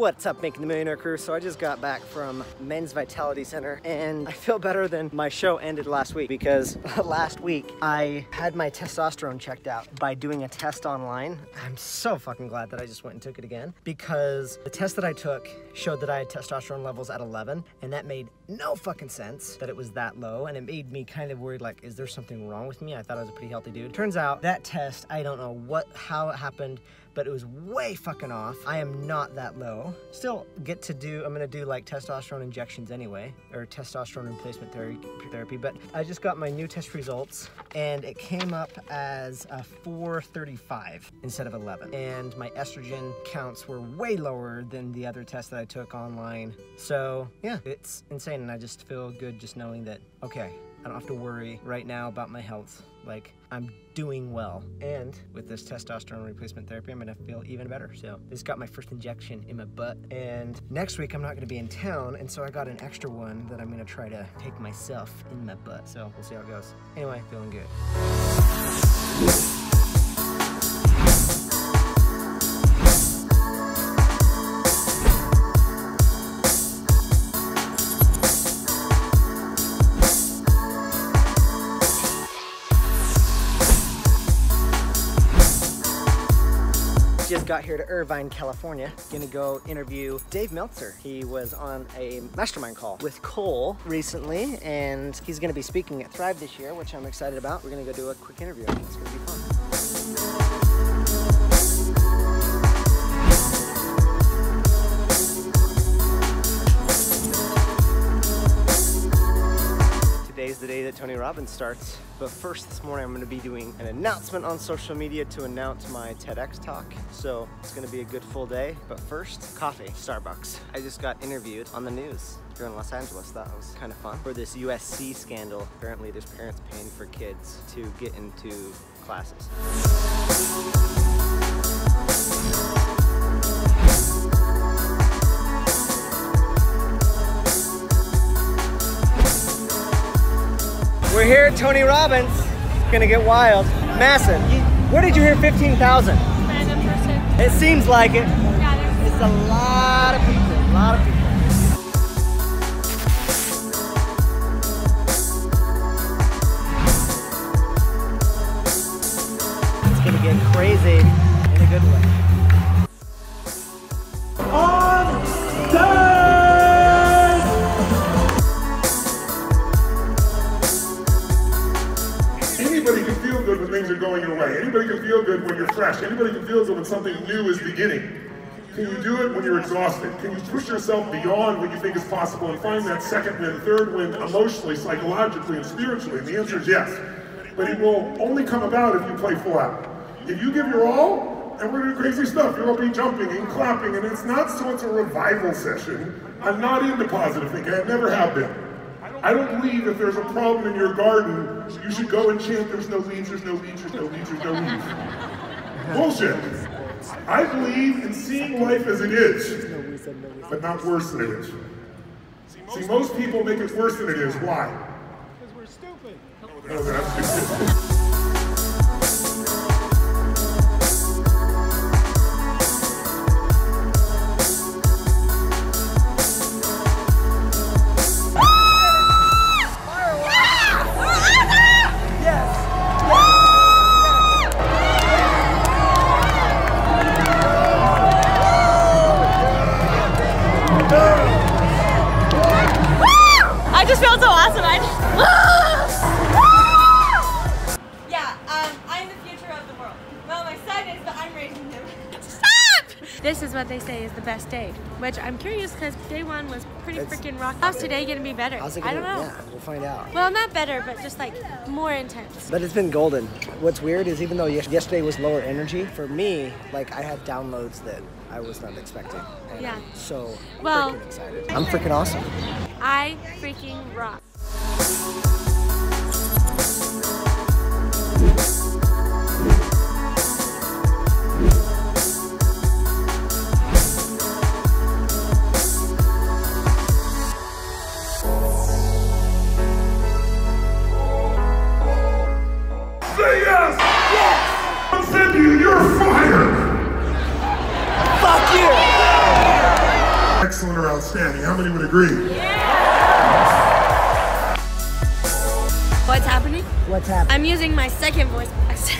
What's up, Making the Millionaire crew? So I just got back from Men's Vitality Center and I feel better than my show ended last week because last week I had my testosterone checked out by doing a test online. I'm so fucking glad that I just went and took it again because the test that I took showed that I had testosterone levels at 11 and that made no fucking sense that it was that low, and it made me kind of worried, like, is there something wrong with me? I thought I was a pretty healthy dude. Turns out that test, I don't know how it happened, but it was way fucking off. I am not that low. Still get to do, I'm gonna do like testosterone injections anyway, or testosterone replacement therapy, but I just got my new test results and it came up as a 435 instead of 11. And my estrogen counts were way lower than the other test that I took online. So yeah, it's insane, and I just feel good just knowing that, okay, I don't have to worry right now about my health. Like, I'm doing well. And with this testosterone replacement therapy, I'm gonna feel even better. So I just got my first injection in my butt. And next week, I'm not gonna be in town. And so I got an extra one that I'm gonna try to take myself in my butt. So we'll see how it goes. Anyway, feeling good. Just got here to Irvine, California. Gonna go interview Dave Meltzer. He was on a mastermind call with Cole recently, and he's gonna be speaking at Thrive this year, which I'm excited about. We're gonna go do a quick interview. I think it's gonna be fun. Today's the day that Tony Robbins starts. But first, this morning, I'm gonna be doing an announcement on social media to announce my TEDx talk. So it's gonna be a good full day. But first, coffee, Starbucks. I just got interviewed on the news here in Los Angeles. That was kind of fun. For this USC scandal, apparently there's parents paying for kids to get into classes. We're here at Tony Robbins. It's gonna get wild. Massive. Where did you hear 15,000? Random person. It seems like it. Yeah, It's a lot of people. A lot of people. It's gonna get crazy in a good way. On stage! Anybody can feel good when things are going your way. Anybody can feel good when you're fresh. Anybody can feel good when something new is beginning. Can you do it when you're exhausted? Can you push yourself beyond what you think is possible and find that second win, third win, emotionally, psychologically, and spiritually? And the answer is yes. But it will only come about if you play full out. If you give your all, and we're doing crazy stuff, you'll be jumping and clapping, and it's not so much a revival session. I'm not into positive thinking, I never have been. I don't believe if there's a problem in your garden, you should go and chant, there's no leaves, there's no leaves, there's no leaves, there's no leaves. Bullshit. I believe in seeing life as it is, but not worse than it is. See, most people make it worse than it is. Why? Because we're stupid. No, they're not stupid. I just felt so awesome. I'm the future of the world. Well, my son is, but I'm raising him. Stop! This is what they say is the best day, which I'm curious because day one was pretty freaking rocky. How's today gonna be better? How's it I gonna, don't know. Yeah, we'll find out. Well, not better, but just like more intense. But it's been golden. What's weird is even though yesterday was lower energy, for me, like I had downloads that I was not expecting. And Yeah. So I'm Well, freaking excited. I'm freaking awesome. I freaking rock. Say yes! Yes! I'm sending you, you're fired! Fuck you! excellent, or outstanding. How many would agree? What's happening? What's happening? I'm using my second voice box.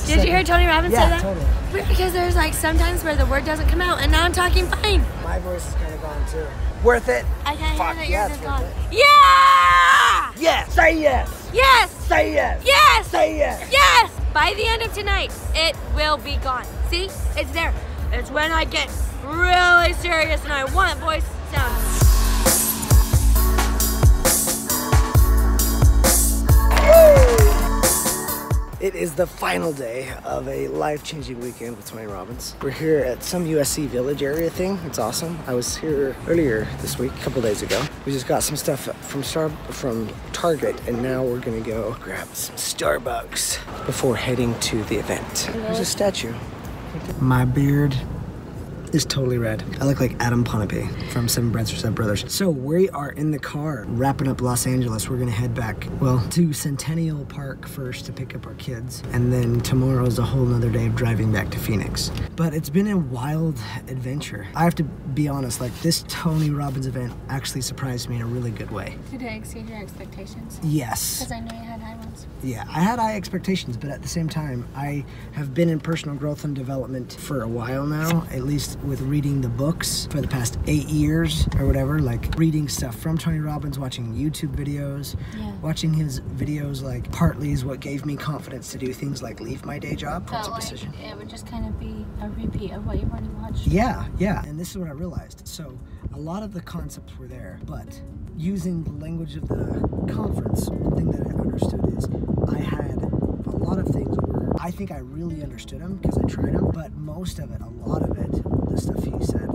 Did Did you hear Tony Robbins say that? Yeah, totally. Because there's like sometimes where the word doesn't come out, and now I'm talking fine. My voice is kind of gone too. Worth it? I can't Fuck, hear that yeah, yours it's is worth gone. it. Yeah! Yes! Say yes! Yes! Say yes! Yes! Say yes! Yes! By the end of tonight, it will be gone. See? It's there. It's when I get really serious and I want voice sound. It is the final day of a life-changing weekend with Tony Robbins. We're here at some USC Village area thing. It's awesome. I was here earlier this week, a couple days ago. We just got some stuff from Target, and now we're gonna go grab some Starbucks before heading to the event. There's a statue. My beard is totally red. I look like Adam Ponape from Seven Brothers or Seven Brothers. So we are in the car wrapping up Los Angeles. We're gonna head back, well, to Centennial Park first to pick up our kids. And then tomorrow is a whole nother day of driving back to Phoenix. But it's been a wild adventure. I have to be honest, like this Tony Robbins event actually surprised me in a really good way. Did it exceed your expectations? Yes. Because I know you had high ones. Yeah, I had high expectations, but at the same time, I have been in personal growth and development for a while now, at least with reading the books for the past 8 years or whatever, like reading stuff from Tony Robbins, watching YouTube videos, watching his videos like partly is what gave me confidence to do things like leave my day job. That's a decision. It would just kind of be a repeat of what you've already watched. Yeah, and this is what I realized. So a lot of the concepts were there, but using the language of the conference, one thing that I understood is I had a lot of things where I think I really understood them because I tried them, but most of it, a lot of it, the stuff he said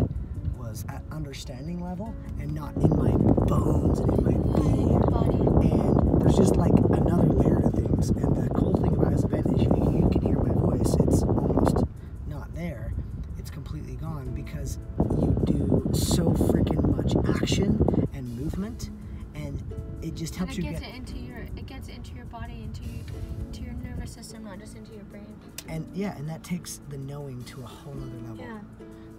was at understanding level and not in my bones and in my being. And there's just like another layer to things. And the cool thing about his event is you can hear my voice. It's almost not there. It's completely gone because you do so freaking much action and movement, and it just helps you get it gets into your body, into your nervous system, not just into your brain. And yeah, and that takes the knowing to a whole other level. Yeah.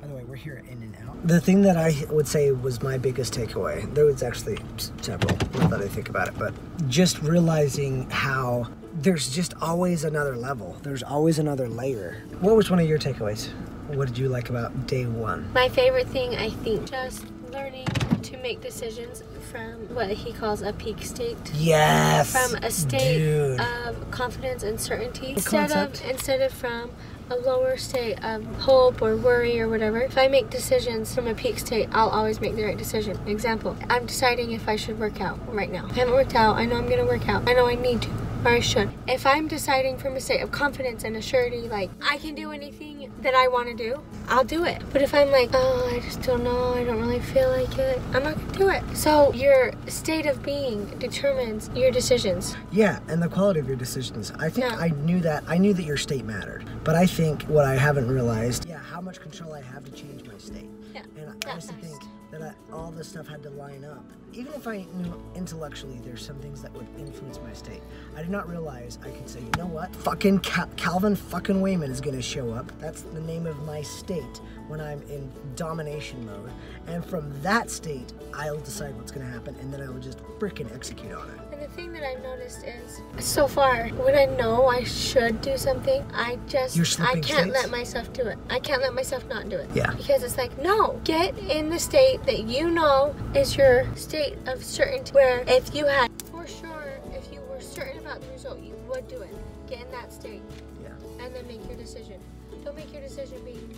By the way, we're here at In-N-Out. The thing that I would say was my biggest takeaway, there was actually several, now that I think about it, but just realizing how there's just always another level. There's always another layer. What was one of your takeaways? What did you like about day one? My favorite thing, I think, just learning to make decisions from what he calls a peak state. Yes. From a state dude. of confidence and certainty Concept. instead of from a lower state of hope or worry or whatever. If I make decisions from a peak state, I'll always make the right decision. Example, I'm deciding if I should work out right now. I haven't worked out. I know I'm gonna work out. I know I need to, or I should. If I'm deciding from a state of confidence and assurity, like I can do anything that I want to do, I'll do it. But if I'm like, oh, I just don't know, I don't really feel like it, I'm not gonna do it. So your state of being determines your decisions. Yeah, and the quality of your decisions. I think Yeah. I knew that your state mattered. But I think what I haven't realized, how much control I have to change my state. Yeah. And I used to think that all this stuff had to line up. Even if I knew intellectually there's some things that would influence my state, I did not realize I could say, you know what? Fucking Calvin fucking Wayman is gonna show up. That's the name of my state when I'm in domination mode. And from that state, I'll decide what's gonna happen, and then I will just freaking execute on it. And the thing that I've noticed is, so far, when I know I should do something, I can't states? let myself do it. I can't let myself not do it. Yeah. Because it's like, no, get in the state that you know is your state of certainty, where if you had, for sure, if you were certain about the result, you would do it. Get in that state. Yeah. And then make your decision. Don't make your decision being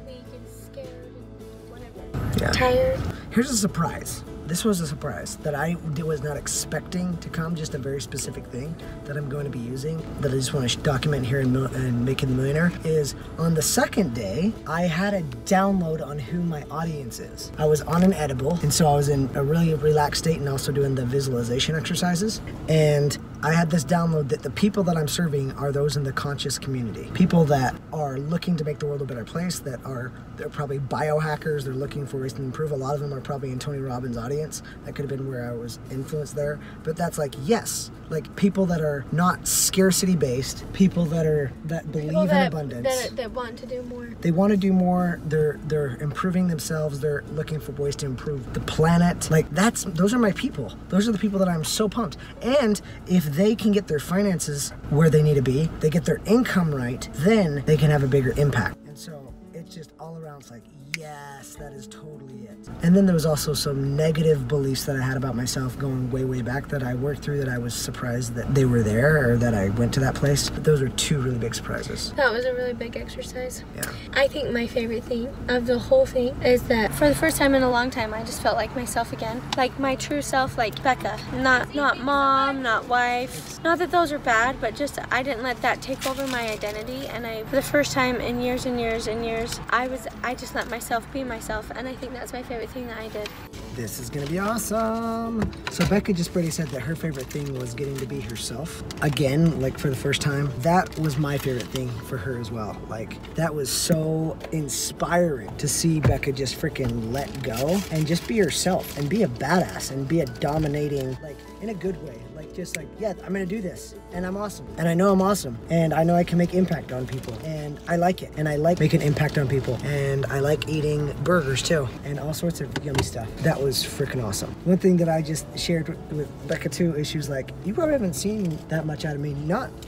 weak and scared and whatever. Yeah. Tired. Here's a surprise. This was a surprise that I was not expecting to come, just a very specific thing that I'm going to be using that I just want to document here in Making the Millionaire is on the second day, I had a download on who my audience is. I was on an edible, and so I was in a really relaxed state and also doing the visualization exercises. And I had this download that the people that I'm serving are those in the conscious community. People that are looking to make the world a better place, they're probably biohackers, they're looking for ways to improve. A lot of them are probably in Tony Robbins' audience. That could have been where I was influenced there. But that's like, yes, like people that are not scarcity based, people that believe in abundance. That want to do more. They want to do more. They're improving themselves. They're looking for ways to improve the planet. Like those are my people. Those are the people that I'm so pumped. And if they can get their finances where they need to be, they get their income right, then they can have a bigger impact. And so it's just all around, it's like, yes, that is totally it. And then there was also some negative beliefs that I had about myself going way, way back that I worked through, that I was surprised that they were there or that I went to that place. But those are two really big surprises. That was a really big exercise. Yeah. I think my favorite thing of the whole thing is that for the first time in a long time, I just felt like myself again. Like my true self, like Becca. Not mom, not wife. Not that those are bad, but just I didn't let that take over my identity. And for the first time in years and years and years, I just let myself be myself, and I think that's my favorite thing that I did. This is gonna be awesome. So Becca just pretty said that her favorite thing was getting to be herself. Again, like for the first time. That was my favorite thing for her as well. Like that was so inspiring to see Becca just freaking let go and just be herself and be a badass and be a dominating, like in a good way. Like just like, yeah, I'm gonna do this and I'm awesome. And I know I'm awesome. And I know I can make impact on people. And I like it. And I like making impact on people. And I like eating burgers too. And all sorts of yummy stuff. That was freaking awesome. One thing that I just shared with Becca too is she was like, you probably haven't seen that much out of me.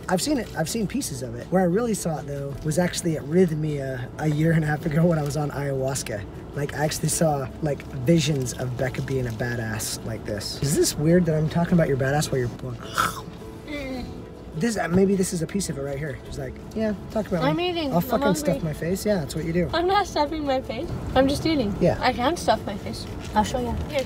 I've seen it. I've seen pieces of it. Where I really saw it though was actually at Rhythmia a year and a half ago when I was on ayahuasca. Like I actually saw like visions of Becca being a badass like this. Is this weird that I'm talking about your badass while you're going? Maybe this is a piece of it right here. She's like, yeah, talk about I'm me. eating. I'll fucking stuff my face. Yeah, that's what you do. I'm not stuffing my face. I'm just eating. Yeah. I can stuff my face. I'll show you. Here.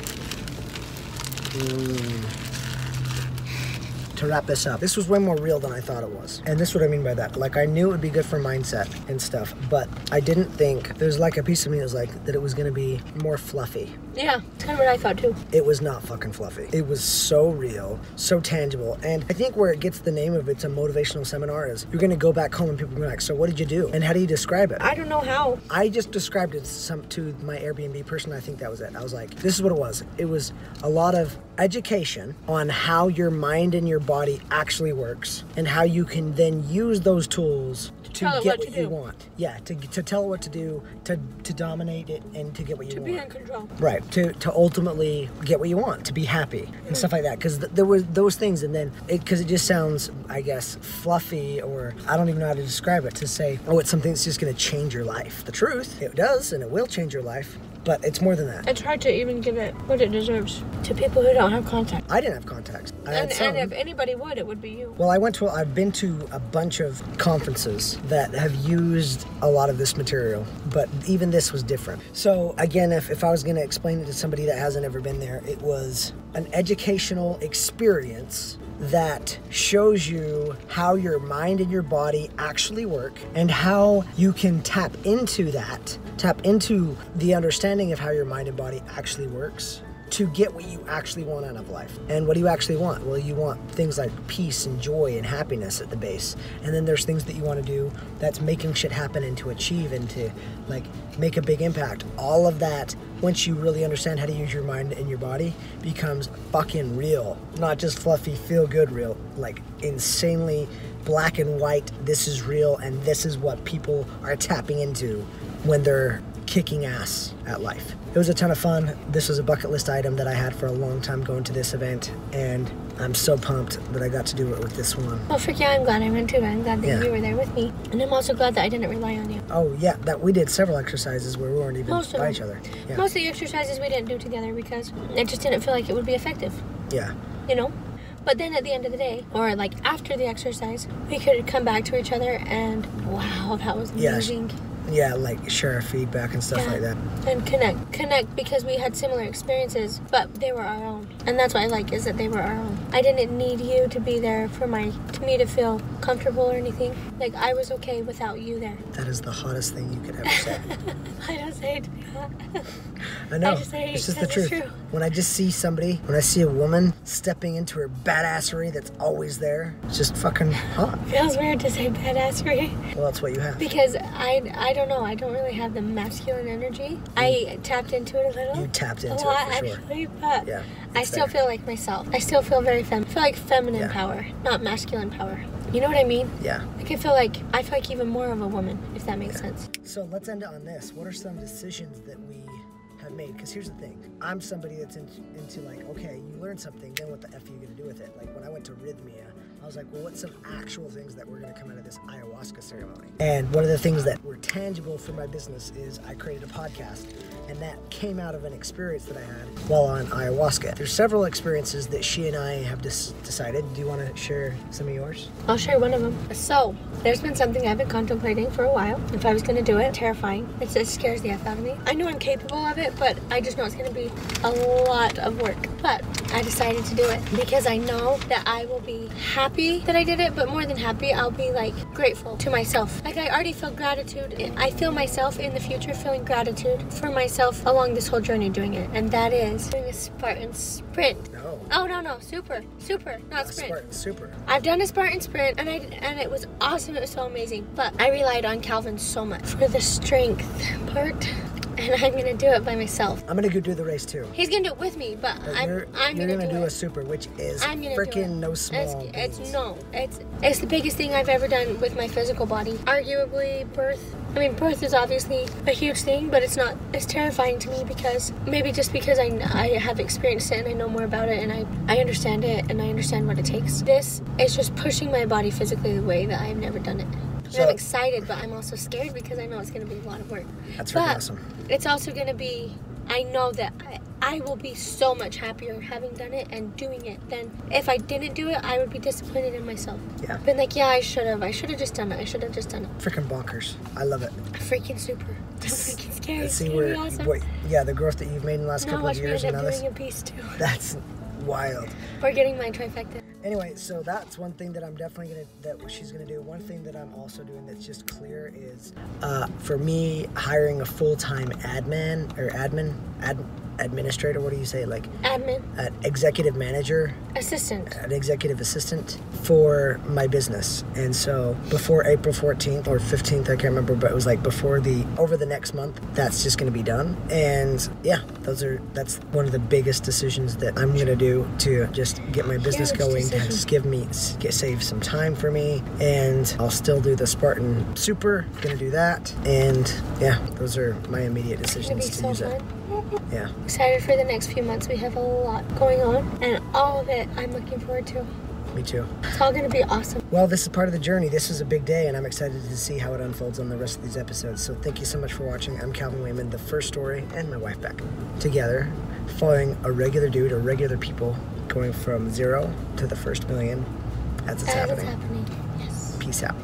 To wrap this up, this was way more real than I thought it was. And this is what I mean by that. Like I knew it would be good for mindset and stuff, but I didn't think, there's like a piece of me that was like, that it was gonna be more fluffy. Yeah, that's kind of what I thought too. It was not fucking fluffy. It was so real, so tangible. And I think where it gets the name of it's a motivational seminar is you're gonna go back home and people will be like, so what did you do? And how do you describe it? I don't know how. I just described it to my Airbnb person. I think that was it. I was like, this is what it was. It was a lot of education on how your mind and your body actually works and how you can then use those tools to get what you want. Yeah, to tell it what to do, to dominate it and to get what you want. To be in control. Right, to ultimately get what you want, to be happy and stuff like that. Because there were those things, and then because it just sounds, I guess, fluffy, or I don't even know how to describe it, to say, oh, it's something that's just going to change your life. The truth, it does, and it will change your life. But it's more than that. I tried to even give it what it deserves to people who don't have contacts. I didn't have contacts. And if anybody would, it would be you. Well, I've been to a bunch of conferences that have used a lot of this material, but even this was different. So again, if I was going to explain it to somebody that hasn't ever been there, it was an educational experience that shows you how your mind and your body actually work and how you can tap into the understanding of how your mind and body actually works to get what you actually want out of life. And what do you actually want? Well, you want things like peace and joy and happiness at the base. And then there's things that you want to do that's making shit happen and to achieve and to like make a big impact. All of that, once you really understand how to use your mind and your body, becomes fucking real. Not just fluffy, feel good real, like insanely black and white. This is real, and this is what people are tapping into when they're kicking ass at life. It was a ton of fun. This was a bucket list item that I had for a long time going to this event, and I'm so pumped that I got to do it with this one. Well, frick yeah, I'm glad I went too. I'm glad that you were there with me. And I'm also glad that I didn't rely on you. Oh yeah, that we did several exercises where we weren't even by each other. Yeah. Most of the exercises we didn't do together because it just didn't feel like it would be effective. Yeah. You know? But then at the end of the day, or like after the exercise, we could come back to each other and wow, that was amazing. Yeah, like share feedback and stuff like that. And connect because we had similar experiences, but they were our own. And that's what I like, is that they were our own. I didn't need you to be there for me to feel comfortable or anything. Like, I was okay without you there. That is the hottest thing you could ever say. I don't say it to be hot. I know. I just say it it's just the 'cause truth. it's true. When I just see somebody, when I see a woman stepping into her badassery that's always there, it's just fucking hot. Feels weird to say badassery. Well, that's what you have. Because I don't know, I don't really have the masculine energy. I tapped into it a little. You tapped a into lot, it for sure. actually, but Yeah, I it's still there. feel like myself. I still feel very feminine. I feel like feminine Yeah. power, not masculine power. You know what I mean? Yeah. Like I feel like even more of a woman, if that makes sense. So let's end it on this. What are some decisions that we have made? Because here's the thing. I'm somebody that's into like, okay, you learn something, then what the F are you going to do with it? Like when I went to Rhythmia, I was like, well, what's some actual things that were going to come out of this ayahuasca ceremony? And one of the things that were tangible for my business is I created a podcast, and that came out of an experience that I had while on ayahuasca. There's several experiences that she and I have decided. Do you want to share some of yours? I'll share one of them. So, there's been something I've been contemplating for a while. If I was going to do it, terrifying. It scares the F out of me. I know I'm capable of it, but I just know it's going to be a lot of work. But I decided to do it because I know that I will be happy that I did it, but more than happy, I'll be like grateful to myself. Like I already feel gratitude. I feel myself in the future feeling gratitude for myself along this whole journey doing it. And that is doing a Spartan sprint. No. Oh, no. Super, not sprint. Spartan Super. I've done a Spartan sprint and it was awesome. It was so amazing. But I relied on Calvin so much for the strength part, and I'm gonna do it by myself. I'm gonna go do the race too. He's gonna do it with me, but You're I'm gonna gonna do it. a super, which is I'm gonna do it. freaking no small beans. It's the biggest thing I've ever done with my physical body. Arguably birth. I mean, birth is obviously a huge thing, but it's not as terrifying to me because maybe just because I have experienced it and I know more about it and I understand it and I understand what it takes. This is just pushing my body physically the way that I've never done it. And I'm excited, but I'm also scared because I know it's going to be a lot of work. That's really but awesome. It's also going to be, I know that I will be so much happier having done it and doing it than if I didn't do it, I would be disappointed in myself. Yeah. Been like, yeah, I should have just done it. Freaking bonkers. I love it. Freaking super. Freaking scary. Let's see scary, where, awesome. the growth that you've made in the last Now couple of watch me years end and up now this. doing a beast too. That's wild. Or getting my trifecta. Anyway, so that's one thing that I'm definitely that she's gonna do. One thing that I'm also doing that's just clear is, for me, hiring a full-time administrator. What do you say? Like Admin. an executive manager, Assistant. an executive assistant for my business. And so before April 14th or 15th, I can't remember, but it was like over the next month, that's just going to be done. And yeah, that's one of the biggest decisions that I'm going to do to just get my business Huge going, decision. to save some time for me. And I'll still do the Spartan Super, going to do that. And yeah, those are my immediate It's decisions gonna be to so use it. fun. Yeah, Excited for the next few months. We have a lot going on, and all of it I'm looking forward to. me too. It's all gonna be awesome. Well, this is part of the journey. This is a big day, and I'm excited to see how it unfolds on the rest of these episodes. So thank you so much for watching. I'm Calvin Wayman, the first story, and my wife Beck. Together, following a regular dude or regular people going from 0 to the first million as it's happening. Yes. Peace out.